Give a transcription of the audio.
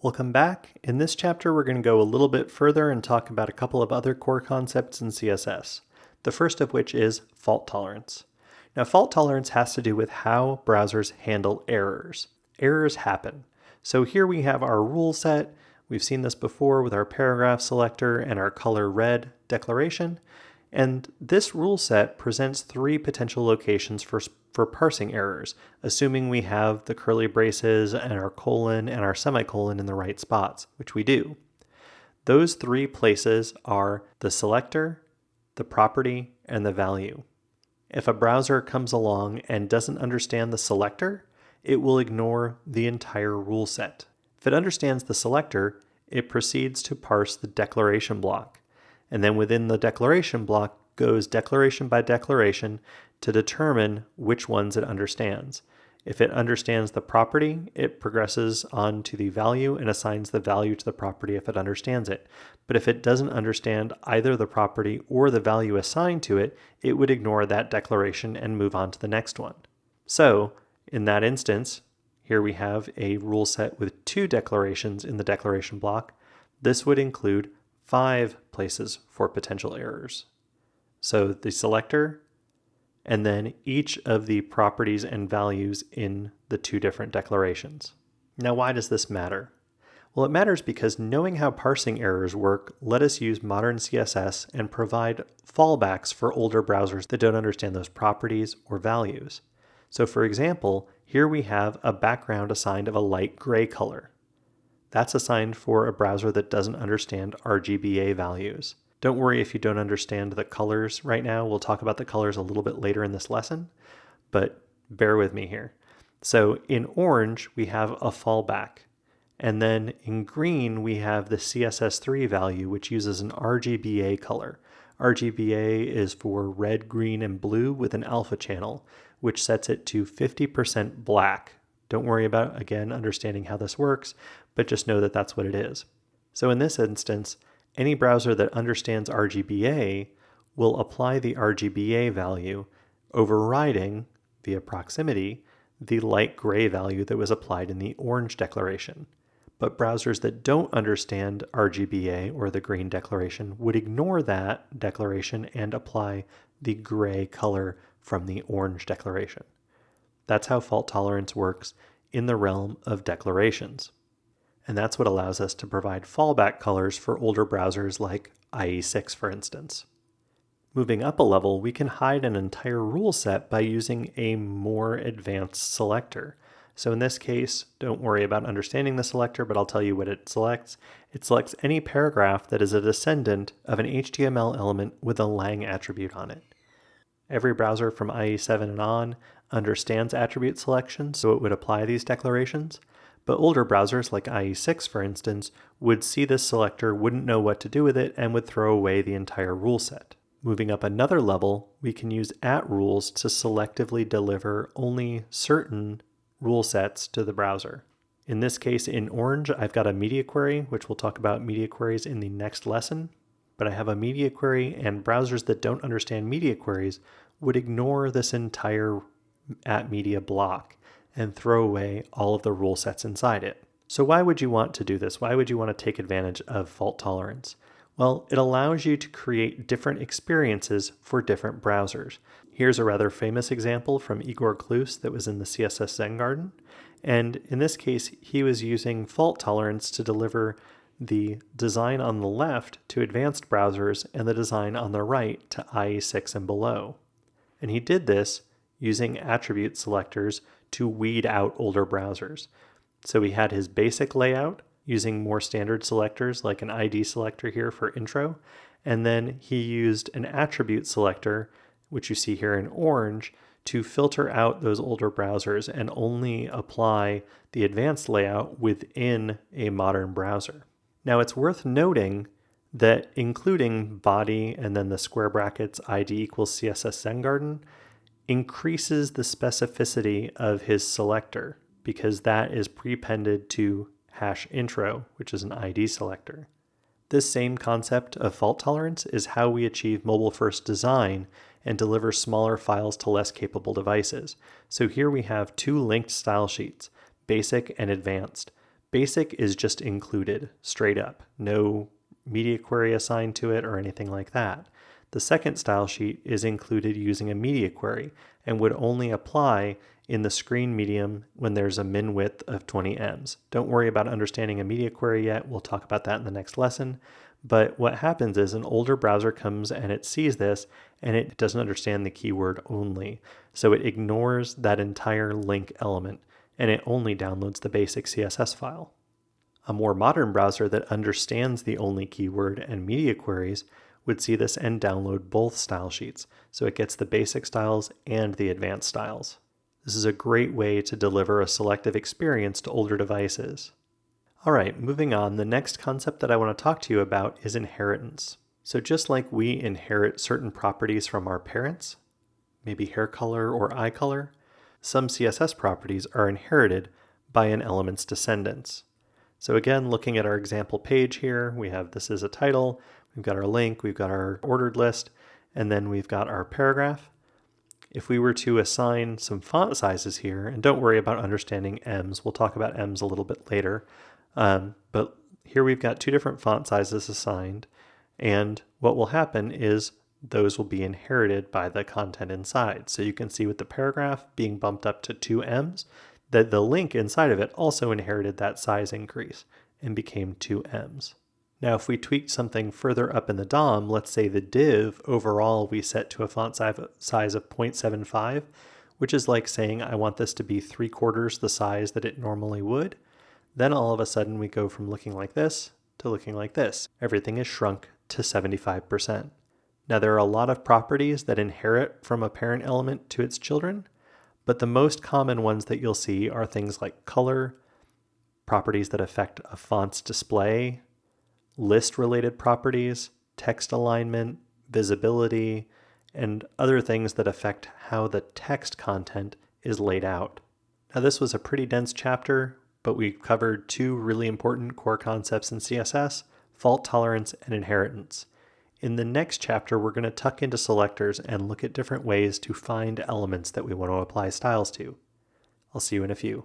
Welcome back. In this chapter, we're going to go a little bit further and talk about a couple of other core concepts in CSS. The first of which is fault tolerance. Now, fault tolerance has to do with how browsers handle errors. Errors happen. So here we have our rule set. We've seen this before with our paragraph selector and our color red declaration. And this rule set presents three potential locations for parsing errors, assuming we have the curly braces and our colon and our semicolon in the right spots, which we do. Those three places are the selector, the property, and the value. If a browser comes along and doesn't understand the selector, it will ignore the entire rule set. If it understands the selector, it proceeds to parse the declaration block. And then within the declaration block goes declaration by declaration to determine which ones it understands. If it understands the property, it progresses on to the value and assigns the value to the property if it understands it. But if it doesn't understand either the property or the value assigned to it, it would ignore that declaration and move on to the next one. So in that instance, here we have a rule set with two declarations in the declaration block. This would include 5 places for potential errors. So the selector, and then each of the properties and values in the two different declarations. Now, why does this matter? Well, it matters because knowing how parsing errors work let us use modern CSS and provide fallbacks for older browsers that don't understand those properties or values. So for example, here we have a background assigned of a light gray color. That's assigned for a browser that doesn't understand RGBA values. Don't worry if you don't understand the colors right now. We'll talk about the colors a little bit later in this lesson, but bear with me here. So in orange, we have a fallback. And then in green, we have the CSS3 value, which uses an RGBA color. RGBA is for red, green, and blue with an alpha channel, which sets it to 50% black. Don't worry about, again, understanding how this works, but just know that that's what it is. So in this instance, any browser that understands RGBA will apply the RGBA value, overriding, via proximity, the light gray value that was applied in the orange declaration. But browsers that don't understand RGBA or the green declaration would ignore that declaration and apply the gray color from the orange declaration. That's how fault tolerance works in the realm of declarations. And that's what allows us to provide fallback colors for older browsers like IE6, for instance. Moving up a level, we can hide an entire rule set by using a more advanced selector. So in this case, don't worry about understanding the selector, but I'll tell you what it selects. It selects any paragraph that is a descendant of an HTML element with a lang attribute on it. Every browser from IE7 and on understands attribute selection, so it would apply these declarations. But older browsers like IE6, for instance, would see this selector, wouldn't know what to do with it, and would throw away the entire rule set. Moving up another level, we can use @rules to selectively deliver only certain rule sets to the browser. In this case, in orange, I've got a media query, which we'll talk about media queries in the next lesson. But I have a media query, and browsers that don't understand media queries would ignore this entire @media block and throw away all of the rule sets inside it. So why would you want to do this? Why would you want to take advantage of fault tolerance? Well, it allows you to create different experiences for different browsers. Here's a rather famous example from Igor Klus that was in the CSS Zen Garden. And in this case, he was using fault tolerance to deliver the design on the left to advanced browsers and the design on the right to IE6 and below. And he did this using attribute selectors to weed out older browsers. So he had his basic layout using more standard selectors like an ID selector here for intro, and then he used an attribute selector, which you see here in orange, to filter out those older browsers and only apply the advanced layout within a modern browser. Now it's worth noting that including body and then the square brackets ID equals CSS Zen Garden increases the specificity of his selector because that is prepended to #intro, which is an ID selector. This same concept of fault tolerance is how we achieve mobile-first design and deliver smaller files to less capable devices. So here we have two linked style sheets, basic and advanced. Basic is just included straight up, no media query assigned to it or anything like that. The second style sheet is included using a media query and would only apply in the screen medium when there's a min width of 20 ems. Don't worry about understanding a media query yet, we'll talk about that in the next lesson. But what happens is an older browser comes and it sees this and it doesn't understand the keyword only. So it ignores that entire link element and it only downloads the basic CSS file. A more modern browser that understands the only keyword and media queries would see this and download both style sheets. So it gets the basic styles and the advanced styles. This is a great way to deliver a selective experience to older devices. All right, moving on, the next concept that I want to talk to you about is inheritance. So just like we inherit certain properties from our parents, maybe hair color or eye color, some CSS properties are inherited by an element's descendants. So again, looking at our example page here, we have this is a title, we've got our link, we've got our ordered list, and then we've got our paragraph. If we were to assign some font sizes here, and don't worry about understanding ems, we'll talk about ems a little bit later, but here we've got two different font sizes assigned, and what will happen is those will be inherited by the content inside. So you can see with the paragraph being bumped up to 2 ems, that the link inside of it also inherited that size increase and became 2 ems. Now if we tweak something further up in the DOM, let's say the div overall we set to a font size of 0.75, which is like saying I want this to be 3/4 the size that it normally would, then all of a sudden we go from looking like this to looking like this. Everything is shrunk to 75%. Now there are a lot of properties that inherit from a parent element to its children, but the most common ones that you'll see are things like color, properties that affect a font's display, list-related properties, text alignment, visibility, and other things that affect how the text content is laid out. Now this was a pretty dense chapter, but we covered two really important core concepts in CSS, fault tolerance and inheritance. In the next chapter, we're going to tuck into selectors and look at different ways to find elements that we want to apply styles to. I'll see you in a few.